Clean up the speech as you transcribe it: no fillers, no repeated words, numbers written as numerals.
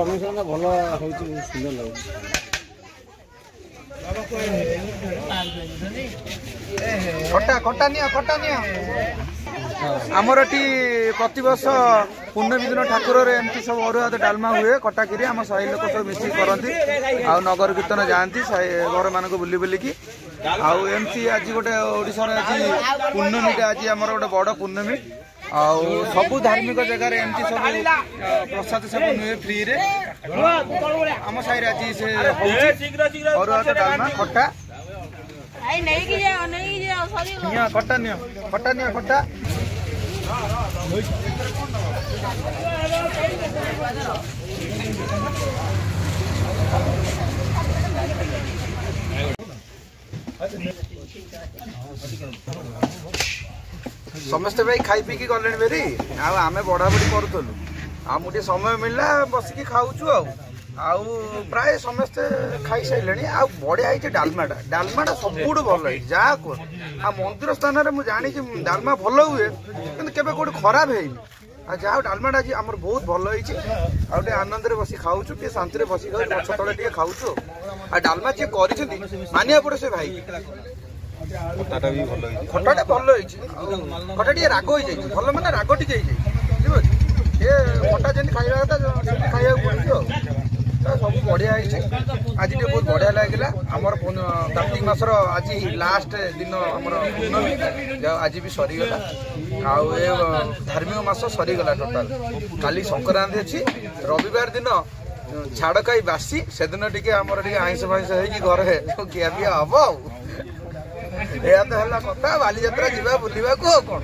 ଅନୁଷ୍ଠାନ ଭଲ ହେଉଛି, ସୁନ୍ଦର ଲାଗୁଛି। आमर एटी प्रतिवर्ष पूर्णमी दिन ठाकुर एमती सब अरुआ डालमा हुए कटाकि आम साई लोक सब मिसिक करती आ नगर कीर्तन जाती घर मान बुली बुलिकी आमती आज गोटे ओडिशार आज पूर्णमी आज आम गोटे बड़ पूर्णमी सबू धार्मिक जगार एमती सब प्रसाद सब नुए फ्री रे आम साई आज से अरुआ डालमा खटा खटा नियो खटा नियो खटा समस्ते भाई खाई पी की गले बेरी आम बढ़ा बढ़ी करूँ मुझे समय मिलला बसिकी खाऊचु प्राय समस्ते खाई सारे बढ़िया है डालमाटा डालमाटा सबुठ भल जहाँ कह मंदिर स्थान में मुझे जानी डालमा भल हुए कि कौट खराब है जहाँ डालमाटा आज आम बहुत भल होटे आनंद बस खाऊचु शांति बस गछ तले खाऊचु डालमा जी कर मानिया पड़े से भाई खटाटा भी भल खटाटा भल खटा टे राग हो जाए भल मैंने राग टे खटा जमी खावा कथा खाया पड़ो सब बढ़िया आज बहुत बढ़िया लगे आमर कार्तिक मासर आज लास्ट दिन आमर पूर्णमी आज भी सरीगला धार्मिक मास सरीगला टोटाल काली संक्रांति अच्छी रविवार दिन छाड़ कई बासी से दिन टी आमर आईस फाइस घर खिया पिया हम या तो है कथा बालीजात्रा जावा बुलवा कौन